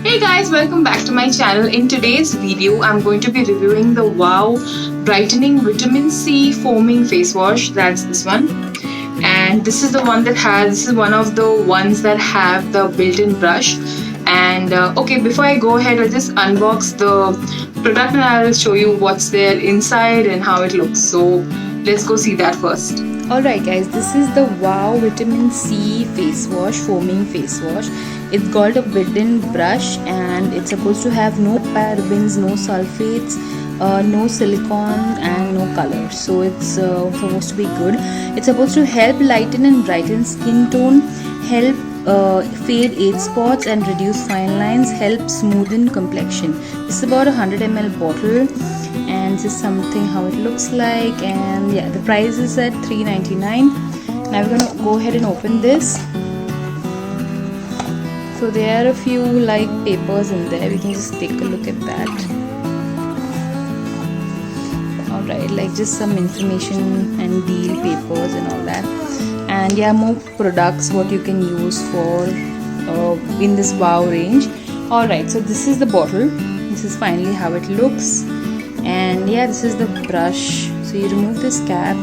Hey guys, welcome back to my channel. In today's video, I'm going to be reviewing the Wow Brightening Vitamin C Foaming Face Wash. That's this one. And this is the one this is one of the ones that have the built-in brush. And okay, before I go ahead, I'll just unbox the product and I'll show you what's there inside and how it looks. So let's go see that first. Alright guys, this is the Wow Vitamin C Face Wash, Foaming Face Wash. It's got a built-in brush and it's supposed to have no parabens, no sulfates, no silicone and no color. So it's supposed to be good. It's supposed to help lighten and brighten skin tone, help fade age spots and reduce fine lines, help smoothen complexion. This is about a 100 ml bottle. And this is something how it looks like, and yeah, the price is at $3.99. Now we're gonna go ahead and open this. So there are a few like papers in there. We can just take a look at that. Alright, like just some information and deal papers and all that. And yeah, more products what you can use for in this Wow range. Alright, so this is the bottle. This is finally how it looks. And yeah, this is the brush. So you remove this cap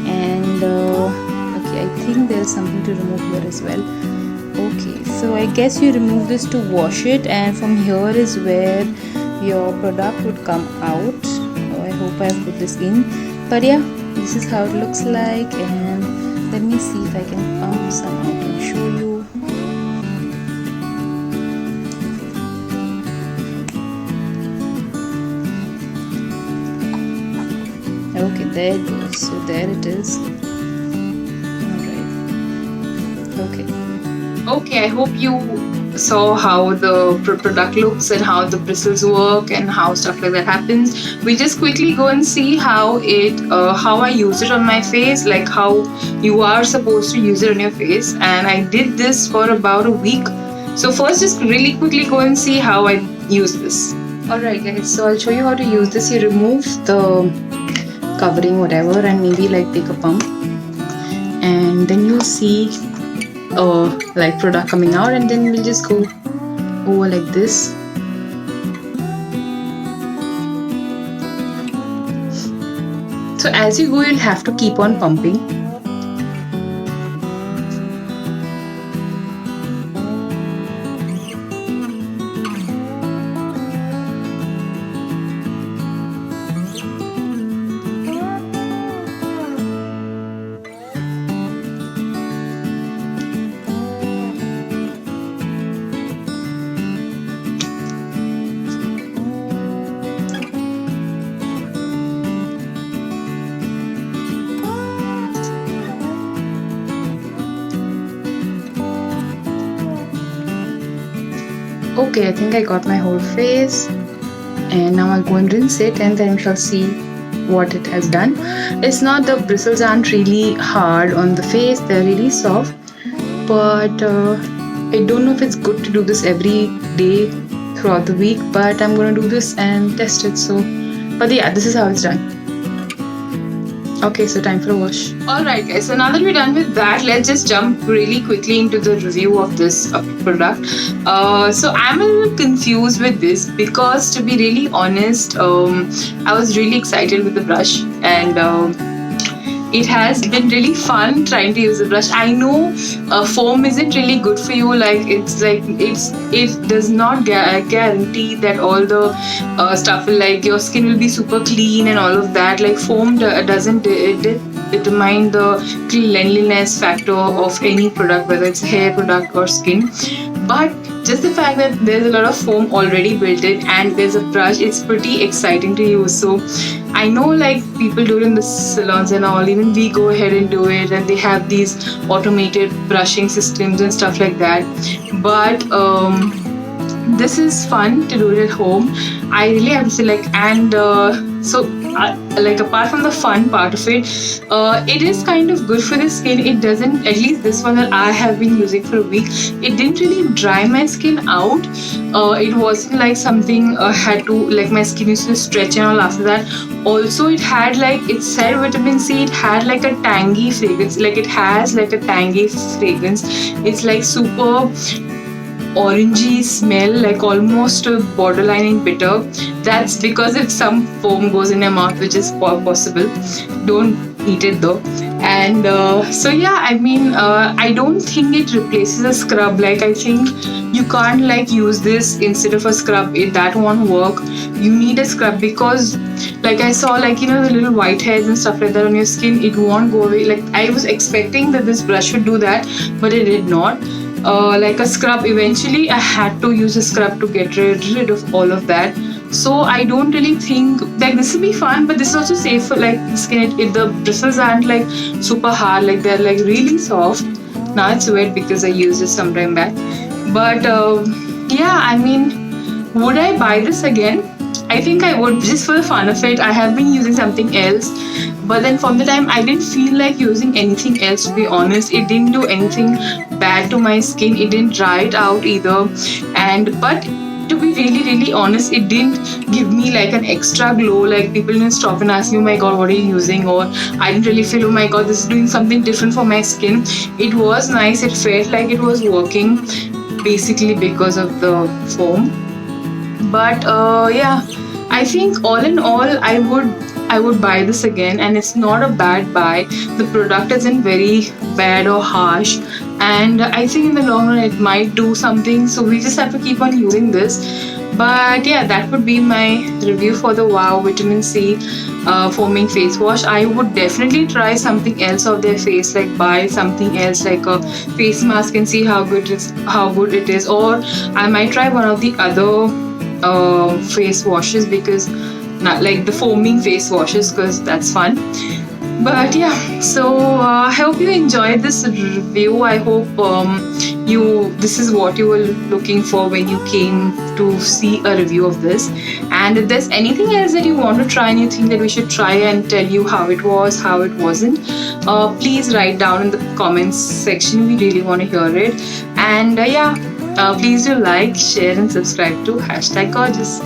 and okay, I think there's something to remove here as well. Okay, so I guess you remove this to wash it, and from here is where your product would come out. I hope I've put this in, but yeah, this is how it looks like. And let me see if I can pump some out and show you. Okay, there it goes. So there it is. Alright. Okay, I hope you saw how the product looks and how the bristles work and how stuff like that happens. We just quickly go and see how I use it on my face, like how you are supposed to use it on your face. And I did this for about a week. So first, just really quickly go and see how I use this. Alright guys, so I'll show you how to use this. You remove the covering whatever and maybe like take a pump, and then you'll see like product coming out, and then we'll just go over like this. So as you go, you'll have to keep on pumping. Okay, I think I got my whole face, and now I'll go and rinse it, and then we shall see what it has done. It's not, the bristles aren't really hard on the face, they're really soft, but I don't know if it's good to do this every day throughout the week, but I'm gonna do this and test it. So, but yeah, this is how it's done. Okay, so time for a wash. Alright guys, so now that we're done with that, let's just jump really quickly into the review of this product. So I'm a little confused with this because, to be really honest, I was really excited with the brush, and it has been really fun trying to use the brush. I know foam isn't really good for you. It does not guarantee that all the stuff like your skin will be super clean and all of that. Like foam doesn't determine the cleanliness factor of any product, whether it's hair product or skin. But just the fact that there's a lot of foam already built in and there's a brush, it's pretty exciting to use. So I know like people do it in the salons and all, even we go ahead and do it, and they have these automated brushing systems and stuff like that. But this is fun to do it at home, I really have to say. Like apart from the fun part of it, it is kind of good for the skin. It doesn't, at least this one that I have been using for a week, it didn't really dry my skin out. It wasn't like something had to, like my skin used to stretch and all after that. Also, it had, like it said vitamin C, it had like a tangy fragrance. Like it has like a tangy fragrance. It's like super orangey smell, like almost borderline in bitter. That's because if some foam goes in your mouth, which is possible. Don't eat it though. And so yeah, I mean, I don't think it replaces a scrub. Like, I think you can't like use this instead of a scrub. That won't work. You need a scrub because, like, I saw, like, you know, the little white hairs and stuff like that on your skin. It won't go away. Like, I was expecting that this brush would do that, but it did not. Like a scrub, eventually I had to use a scrub to get rid of all of that. So I don't really think like this will be fun, but this is also safe for like the skin. If the bristles aren't like super hard, like they're like really soft. Now it's wet because I used it some time back. But yeah, I mean, would I buy this again? I think I would, just for the fun of it. I have been using something else, but then from the time I didn't feel like using anything else, to be honest. It didn't do anything bad to my skin. It didn't dry it out either. And but to be really honest, it didn't give me like an extra glow. Like, people didn't stop and ask me, oh my god, what are you using? Or I didn't really feel, oh my god, this is doing something different for my skin. It was nice. It felt like it was working, basically because of the foam. But yeah, I think all in all, I would buy this again, and it's not a bad buy. The product isn't very bad or harsh, and I think in the long run it might do something. So we just have to keep on using this. But yeah, that would be my review for the Wow Vitamin C foaming face wash. I would definitely try something else of their face, like buy something else like a face mask and see how good it is. Or I might try one of the other face washes, because not like the foaming face washes, because that's fun. But yeah, so I hope you enjoyed this review. I hope this is what you were looking for when you came to see a review of this. And if there's anything else that you want to try and you think that we should try and tell you how it was, how it wasn't, please write down in the comments section. We really want to hear it. And yeah, please do like, share and subscribe to #gorgeous.